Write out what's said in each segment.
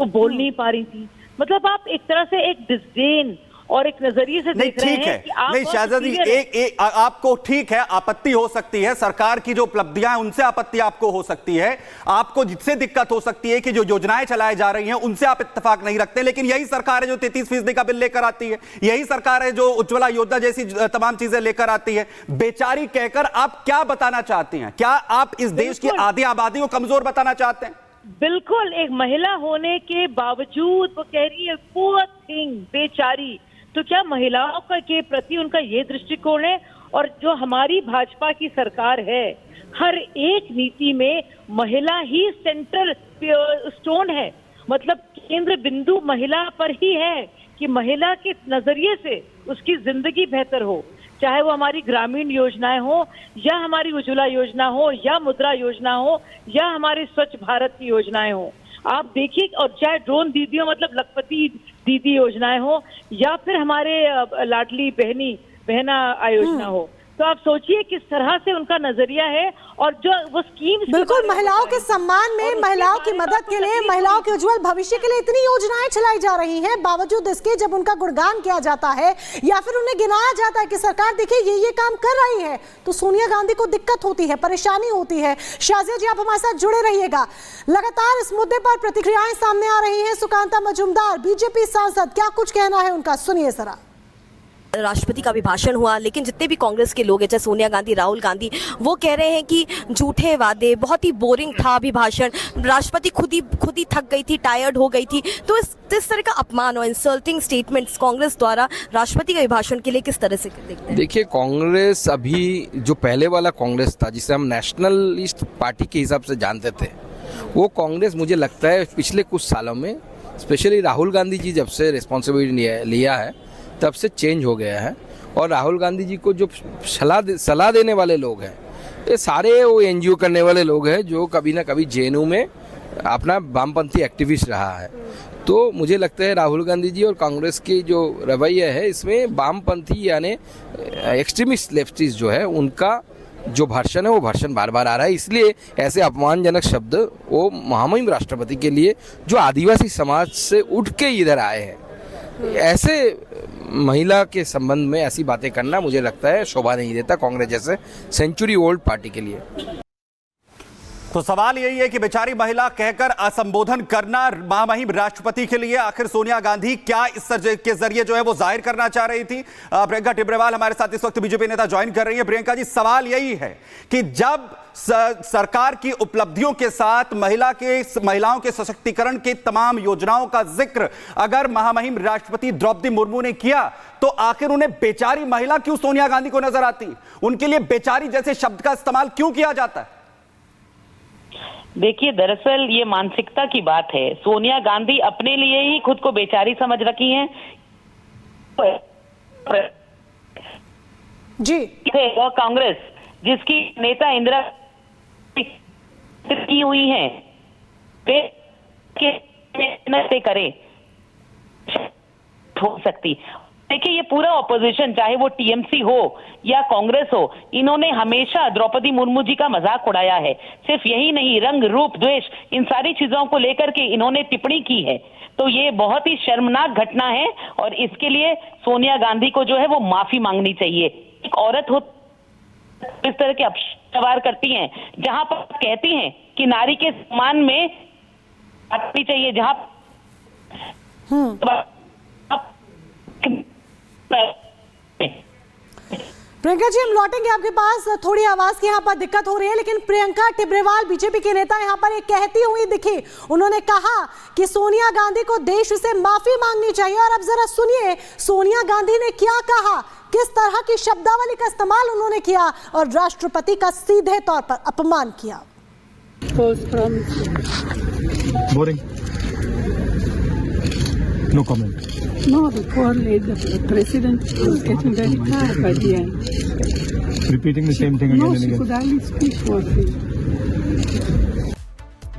वो बोल नहीं पा रही थी। मतलब आप एक तरह से एक डिस्डेन और एक नजरिए से देख रहे हैं कि आप नहीं शाहजादी, एक आपको ठीक है, आपत्ति हो सकती है, सरकार की जो उपलब्धियां हैं उनसे आपत्ति आपको हो सकती है, आपको जिससे दिक्कत हो सकती है कि जो योजनाएं चलाई जा रही हैं उनसे आप इत्तेफाक नहीं रखते, लेकिन यही सरकार है जो 33% का बिल लेकर आती है, यही सरकार है जो उज्ज्वला योजना जैसी तमाम चीजें लेकर आती है। बेचारी कहकर आप क्या बताना चाहती हैं? क्या आप इस देश की आधी आबादी को कमजोर बताना चाहते हैं? बिल्कुल, एक महिला होने के बावजूद वो कह रही है पुअर थिंग, बेचारी। तो क्या महिलाओं का के प्रति उनका ये दृष्टिकोण है? और जो हमारी भाजपा की सरकार है, हर एक नीति में महिला ही सेंट्रल स्टोन है, मतलब केंद्र बिंदु महिला पर ही है कि महिला के नजरिए से उसकी जिंदगी बेहतर हो, चाहे वो हमारी ग्रामीण योजनाएं हो या हमारी उज्ज्वला योजना हो या मुद्रा योजना हो या हमारी स्वच्छ भारत की योजनाएं हो। आप देखिए, और चाहे ड्रोन दीदी हो, मतलब लखपति दीदी योजनाएं हो या फिर हमारे लाडली बहना योजना हो, तो आप सोचिए किस तरह से उनका नजरिया है। और जो वो स्कीम्स, बिल्कुल महिलाओं के सम्मान में, महिलाओं की मदद के लिए, महिलाओं के उज्जवल भविष्य के लिए इतनी योजनाएं चलाई जा रही हैं, बावजूद इसके जब उनका गुणगान किया जाता है या फिर उन्हें गिनाया जाता है कि सरकार देखिए ये काम कर रही है, तो सोनिया गांधी को दिक्कत होती है, परेशानी होती है। शाजिया जी, आप हमारे साथ जुड़े रहिएगा। लगातार इस मुद्दे पर प्रतिक्रियाएं सामने आ रही है। सुकांता मजूमदार, बीजेपी सांसद, क्या कुछ कहना है उनका, सुनिए जरा। राष्ट्रपति का भी भाषण हुआ, लेकिन जितने भी कांग्रेस के लोग हैं, चाहे सोनिया गांधी, राहुल गांधी, वो कह रहे हैं कि झूठे वादे, बहुत ही बोरिंग था अभिभाषण, राष्ट्रपति खुद ही थक गई थी, टायर्ड हो गई थी। तो इस तरह का अपमान और इंसल्टिंग स्टेटमेंट्स कांग्रेस द्वारा राष्ट्रपति के अभिभाषण के लिए किस तरह से देखते हैं? देखिए, कांग्रेस अभी जो पहले वाला कांग्रेस था जिसे हम नेशनलिस्ट पार्टी के हिसाब से जानते थे, वो कांग्रेस मुझे लगता है पिछले कुछ सालों में, स्पेशली राहुल गांधी जी जब से रिस्पॉन्सिबिलिटी लिया है तब से चेंज हो गया है। और राहुल गांधी जी को जो सलाह देने वाले लोग हैं, ये सारे वो एनजीओ करने वाले लोग हैं जो कभी ना कभी जेएनयू में अपना वामपंथी एक्टिविस्ट रहा है। तो मुझे लगता है राहुल गांधी जी और कांग्रेस की जो रवैया है, इसमें वामपंथी यानी एक्सट्रीमिस्ट लेफ्टिस्ट जो है, उनका जो भाषण है वो भाषण बार बार आ रहा है। इसलिए ऐसे अपमानजनक शब्द वो महामहिम राष्ट्रपति के लिए, जो आदिवासी समाज से उठ के इधर आए हैं, ऐसे महिला के संबंध में ऐसी बातें करना मुझे लगता है शोभा नहीं देता कांग्रेस जैसे सेंचुरी ओल्ड पार्टी के लिए। तो सवाल यही है कि बेचारी महिला कहकर असंबोधन करना महामहिम राष्ट्रपति के लिए आखिर सोनिया गांधी क्या इस के जरिए जो है वो जाहिर करना चाह रही थी? प्रियंका टिब्रेवाल हमारे साथ इस वक्त बीजेपी नेता ज्वाइन कर रही है। प्रियंका जी, सवाल यही है कि जब सरकार की उपलब्धियों के साथ महिलाओं के सशक्तिकरण की तमाम योजनाओं का जिक्र अगर महामहिम राष्ट्रपति द्रौपदी मुर्मू ने किया, तो आखिर उन्हें बेचारी महिला क्यों सोनिया गांधी को नजर आती? उनके लिए बेचारी जैसे शब्द का इस्तेमाल क्यों किया जाता है? देखिए, दरअसल ये मानसिकता की बात है। सोनिया गांधी अपने लिए ही खुद को बेचारी समझ रखी हैं जी। वह कांग्रेस जिसकी नेता इंदिरा की हुई हैं, वे करे हो सकती। देखिए, ये पूरा ऑपोजिशन, चाहे वो टीएमसी हो या कांग्रेस हो, इन्होंने हमेशा द्रौपदी मुर्मू जी का मजाक उड़ाया है। सिर्फ यही नहीं, रंग रूप द्वेष, इन सारी चीजों को लेकर के इन्होंने टिप्पणी की है। तो ये बहुत ही शर्मनाक घटना है और इसके लिए सोनिया गांधी को जो है वो माफी मांगनी चाहिए। एक औरत हो इस तरह के अपशब्द करती हैं, जहां पर कहती हैं कि नारी के सम्मान में आनी चाहिए, जहां प्रियंका जी, हम लौटेंगे आपके पास। थोड़ी आवाज की यहाँ पर दिक्कत हो रही है, लेकिन प्रियंका टिब्रेवाल बीजेपी के नेता यहाँ पर एक कहती हुई दिखी। उन्होंने कहा कि सोनिया गांधी को देश से माफी मांगनी चाहिए। और अब जरा सुनिए सोनिया गांधी ने क्या कहा, किस तरह की शब्दावली का इस्तेमाल उन्होंने किया और राष्ट्रपति का सीधे तौर पर अपमान किया। No comment. No, before the president was getting very tired by the end. Repeating the same thing again No, and she again. could only speak for free.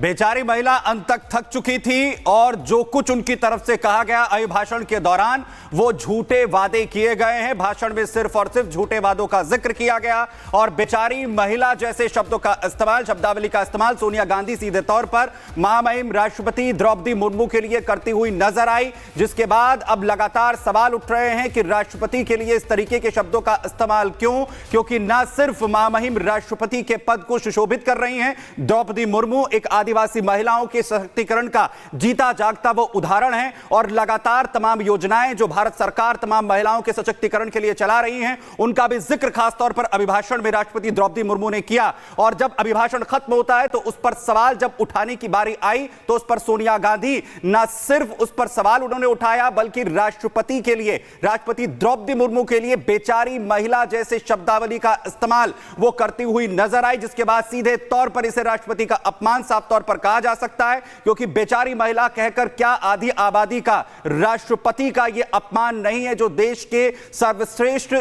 बेचारी महिला अंत तक थक चुकी थी और जो कुछ उनकी तरफ से कहा गया अभिभाषण के दौरान वो झूठे वादे किए गए हैं। भाषण में सिर्फ और सिर्फ झूठे वादों का जिक्र किया गया और बेचारी महिला जैसे शब्दों का इस्तेमाल, शब्दावली का इस्तेमाल सोनिया गांधी सीधे तौर पर महामहिम राष्ट्रपति द्रौपदी मुर्मू के लिए करती हुई नजर आई, जिसके बाद अब लगातार सवाल उठ रहे हैं कि राष्ट्रपति के लिए इस तरीके के शब्दों का इस्तेमाल क्यों, क्योंकि न सिर्फ महामहिम राष्ट्रपति के पद को सुशोभित कर रही हैं द्रौपदी मुर्मू, एक आदिवासी महिलाओं के सशक्तिकरण का जीता जागता वो उदाहरण है और लगातार तमाम योजनाएं जो भारत सरकार तमाम महिलाओं के सशक्तिकरण के लिए चला रही हैं उनका भी जिक्र खासतौर पर अभिभाषण में राष्ट्रपति द्रौपदी मुर्मू ने किया। और जब अभिभाषण खत्म होता है तो उस पर सवाल जब उठाने की बारी आई तो उस पर सोनिया गांधी न सिर्फ उस पर सवाल उन्होंने उठाया बल्कि राष्ट्रपति के लिए, राष्ट्रपति द्रौपदी मुर्मू के लिए बेचारी महिला जैसे शब्दावली का इस्तेमाल वो करती हुई नजर आई, जिसके बाद सीधे तौर पर इसे राष्ट्रपति का अपमान साफ तौर पर कहा जा सकता है, क्योंकि बेचारी महिला कहकर क्या आधी आबादी का राष्ट्रपति का यह अपमान नहीं है जो देश के सर्वश्रेष्ठ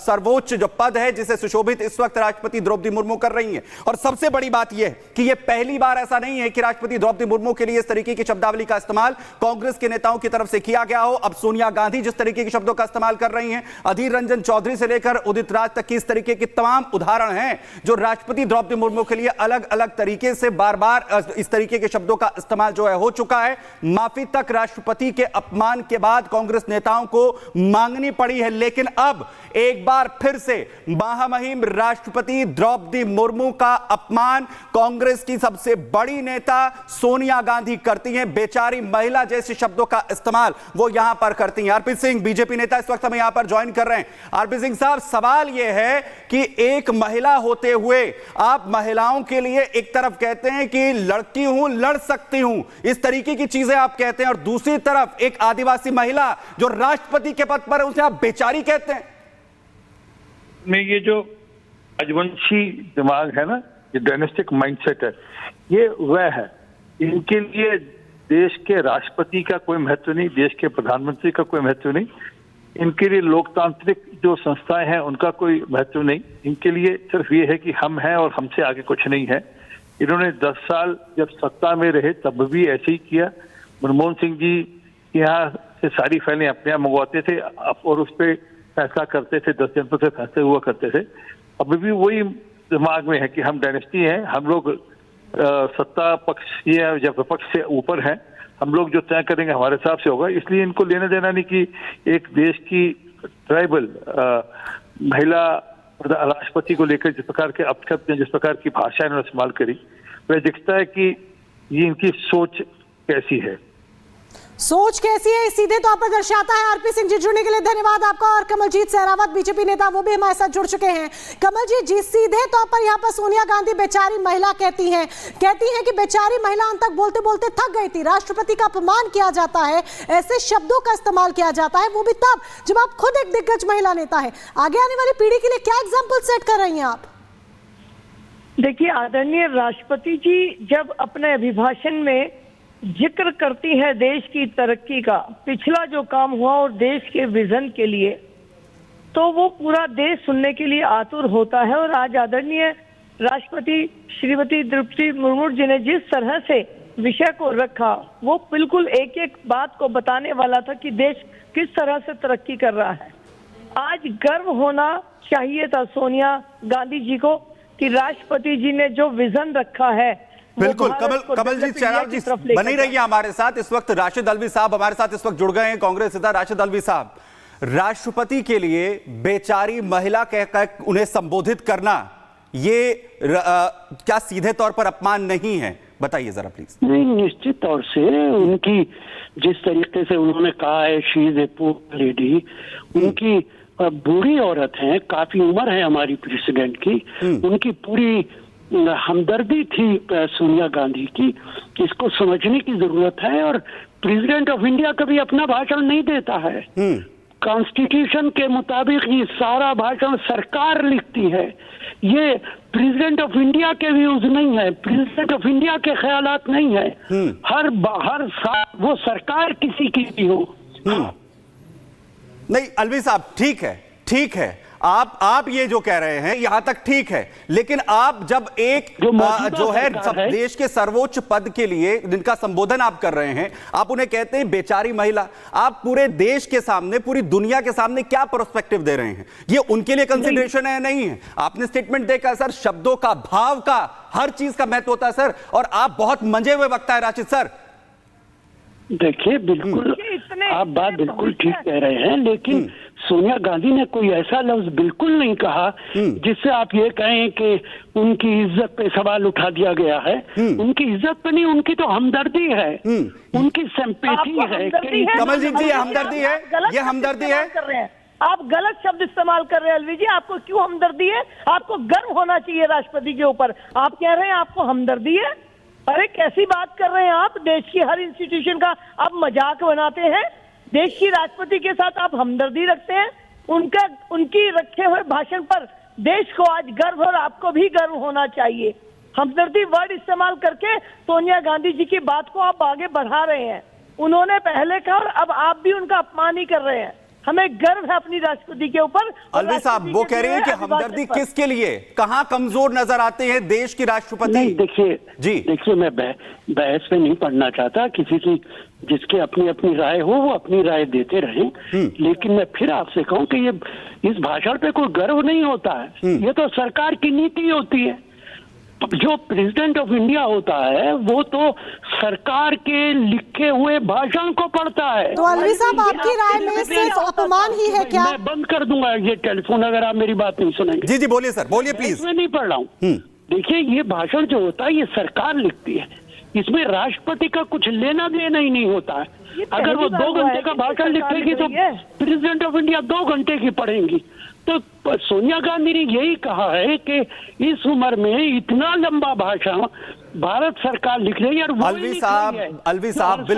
सर्वोच्च जो पद है जिसे सुशोभित इस वक्त राष्ट्रपति द्रौपदी मुर्मू कर रही है। और सबसे बड़ी बात यह कि यह पहली बार ऐसा नहीं है कि राष्ट्रपति द्रौपदी मुर्मू के लिए इस तरीके की शब्दावली का इस्तेमाल कांग्रेस के नेताओं की तरफ से किया गया हो। अब सोनिया गांधी जिस तरीके के शब्दों का इस्तेमाल कर रही हैं, अधीर रंजन चौधरी से लेकर उदित राज तक की इस तरीके के तमाम उदाहरण हैं जो राष्ट्रपति द्रौपदी मुर्मू के लिए अलग अलग तरीके से बार बार इस तरीके के शब्दों का इस्तेमाल जो है हो चुका है। माफी तक राष्ट्रपति के अपमान के बाद कांग्रेस नेताओं को मांगनी पड़ी है, लेकिन अब एक बार फिर से महामहिम राष्ट्रपति द्रौपदी मुर्मू का अपमान कांग्रेस की सबसे बड़ी नेता सोनिया गांधी करती हैं। बेचारी महिला जैसे शब्दों का इस्तेमाल वो यहां पर करती हैं। आरपी सिंह बीजेपी नेता इस वक्त हमें यहां पर ज्वाइन कर रहे हैं। आरपी सिंह साहब, सवाल यह है कि एक महिला होते हुए आप महिलाओं के लिए एक तरफ कहते हैं कि लड़की हूं, लड़ सकती हूं, इस तरीके की चीजें आप कहते हैं और दूसरी तरफ एक आदिवासी महिला जो राष्ट्रपति के पद पर है उसे आप बेचारी कहते हैं। में ये जो राजवंशी दिमाग है ना, ये डायनेस्टिक माइंडसेट है, ये वह है। इनके लिए देश के राष्ट्रपति का कोई महत्व नहीं, देश के प्रधानमंत्री का कोई महत्व नहीं, इनके लिए लोकतांत्रिक जो संस्थाएं हैं उनका कोई महत्व नहीं। इनके लिए सिर्फ ये है कि हम हैं और हमसे आगे कुछ नहीं है। इन्होंने 10 साल जब सत्ता में रहे तब भी ऐसे ही किया। मनमोहन सिंह जी यहाँ से सारी फाइलें अपने यहाँ मंगवाते थे और उस पर फैसला करते थे, 10 जनपद से फैसले हुआ करते थे। अभी भी वही दिमाग में है कि हम डायनेस्टी हैं, हम लोग सत्ता पक्ष या जब विपक्ष से ऊपर हैं, हम लोग जो तय करेंगे हमारे हिसाब से होगा। इसलिए इनको लेना देना नहीं कि एक देश की ट्राइबल महिला राष्ट्रपति को लेकर जिस प्रकार के अपशब्द, जिस प्रकार की भाषा इन्होंने इस्तेमाल करी, वह दिखता है कि ये इनकी सोच कैसी है। सोच कैसी है सीधे तौर पर दर्शाता है। आरपी सिंह जी, जुड़ने के लिए धन्यवाद आपका। और कमलजीत सहरावत बीजेपी नेता वो भी हमारे साथ जुड़ चुके हैं। कमलजीत जी, सीधे तौर पर यहाँ पर सोनिया गांधी बेचारी महिला कहती हैं कि बेचारी महिला अंत तक बोलते बोलते थक गई थी। राष्ट्रपति का अपमान किया जाता है, ऐसे शब्दों का इस्तेमाल किया जाता है, वो भी तब जब आप खुद एक दिग्गज महिला नेता है। आगे आने वाली पीढ़ी के लिए क्या एग्जाम्पल सेट कर रही हैं आप? देखिए, आदरणीय राष्ट्रपति जी जब अपने अभिभाषण में जिक्र करती है देश की तरक्की का, पिछला जो काम हुआ और देश के विजन के लिए, तो वो पूरा देश सुनने के लिए आतुर होता है। और आज आदरणीय राष्ट्रपति श्रीमती द्रौपदी मुर्मू जी ने जिस तरह से विषय को रखा, वो बिल्कुल एक एक बात को बताने वाला था कि देश किस तरह से तरक्की कर रहा है। आज गर्व होना चाहिए था सोनिया गांधी जी को कि राष्ट्रपति जी ने जो विजन रखा है। बिल्कुल। कमलजीत सहरावत जी बनी रहिए हमारे साथ। इस वक्त राशिद अल्वी साहब हमारे साथ इस वक्त जुड़ गए हैं, कांग्रेस नेता राशिद अल्वी साहब। राष्ट्रपति के लिए बेचारी महिला कहकर उन्हें संबोधित करना ये क्या सीधे तौर पर अपमान नहीं है? बताइए जरा प्लीज। नहीं, निश्चित तौर से उनकी जिस तरीके से उन्होंने कहा है she is a poor lady, उनकी बूढ़ी औरत है, काफी उम्र है हमारी प्रेसिडेंट की, उनकी पूरी हमदर्दी थी सोनिया गांधी की, इसको समझने की जरूरत है। और प्रेसिडेंट ऑफ इंडिया कभी अपना भाषण नहीं देता है। कॉन्स्टिट्यूशन के मुताबिक ये सारा भाषण सरकार लिखती है। ये प्रेसिडेंट ऑफ इंडिया के व्यूज नहीं है, प्रेसिडेंट ऑफ इंडिया के ख्यालात नहीं है। हर वो सरकार किसी की भी हो। नहीं अल्वी साहब, ठीक है आप ये जो कह रहे हैं यहां तक ठीक है, लेकिन आप जब एक जो है देश के सर्वोच्च पद के लिए जिनका संबोधन आप कर रहे हैं, आप उन्हें कहते हैं बेचारी महिला, आप पूरे देश के सामने, पूरी दुनिया के सामने क्या पर्सपेक्टिव दे रहे हैं? ये उनके लिए कंसिडरेशन है नहीं है? आपने स्टेटमेंट देखा सर, शब्दों का, भाव का, हर चीज का महत्व होता है सर, और आप बहुत मंजे हुए वक्ता है राशिद सर। देखिए, बिल्कुल आप बात बिल्कुल ठीक कह रहे हैं, लेकिन सोनिया गांधी ने कोई ऐसा लफ्ज बिल्कुल नहीं कहा जिससे आप ये कहें कि उनकी इज्जत पे सवाल उठा दिया गया है। उनकी इज्जत पे नहीं, उनकी तो हमदर्दी है, उनकी सिंपैथी है। कमलजीत जी, ये हमदर्दी है, ये हमदर्दी है। आप गलत शब्द इस्तेमाल कर रहे हैं अलवी जी। आपको क्यों हमदर्दी है? आपको गर्व होना चाहिए राष्ट्रपति के ऊपर। आप कह रहे हैं आपको हमदर्दी है? अरे कैसी बात कर रहे हैं आप? देश की हर इंस्टीट्यूशन का आप मजाक बनाते हैं। देश की राष्ट्रपति के साथ आप हमदर्दी रखते हैं। उनकी रखे हुए भाषण पर देश को आज गर्व, और आपको भी गर्व होना चाहिए। हमदर्दी वर्ड इस्तेमाल करके सोनिया गांधी जी की बात को आप आगे बढ़ा रहे हैं। उन्होंने पहले कहा और अब आप भी उनका अपमान ही कर रहे हैं। हमें गर्व है अपनी राष्ट्रपति के ऊपर। अलवी साहब, वो कह रही है कि हमदर्दी किसके लिए, कहां कमजोर नजर आते हैं देश की राष्ट्रपति? नहीं, देखिए मैं बहस में नहीं पढ़ना चाहता किसी की, जिसकी अपनी अपनी राय हो वो अपनी राय देते रहें। लेकिन मैं फिर आपसे कहूं कि ये इस भाषण पे कोई गर्व नहीं होता है, ये तो सरकार की नीति होती है। जो प्रेसिडेंट ऑफ इंडिया होता है वो तो सरकार के लिखे हुए भाषण को पढ़ता है। तो अलवी साहब, आपकी राय में सिर्फ अपमान ही है क्या? मैं बंद कर दूंगा ये टेलीफोन अगर आप मेरी बात नहीं सुनेंगे। जी बोलिए सर, बोलिए प्लीज। मैं नहीं पढ़ रहा हूँ। देखिए, ये भाषण जो होता है ये सरकार लिखती है, इसमें राष्ट्रपति का कुछ लेना देना ही नहीं होता है। अगर वो 2 घंटे का भाषण लिखेगी तो प्रेसिडेंट ऑफ इंडिया 2 घंटे की पढ़ेंगी। तो सोनिया गांधी ने यही कहा है कि इस उम्र में इतना लंबा भाषण भारत सरकार लिख रही है। और अलवी साहब बिल्कुल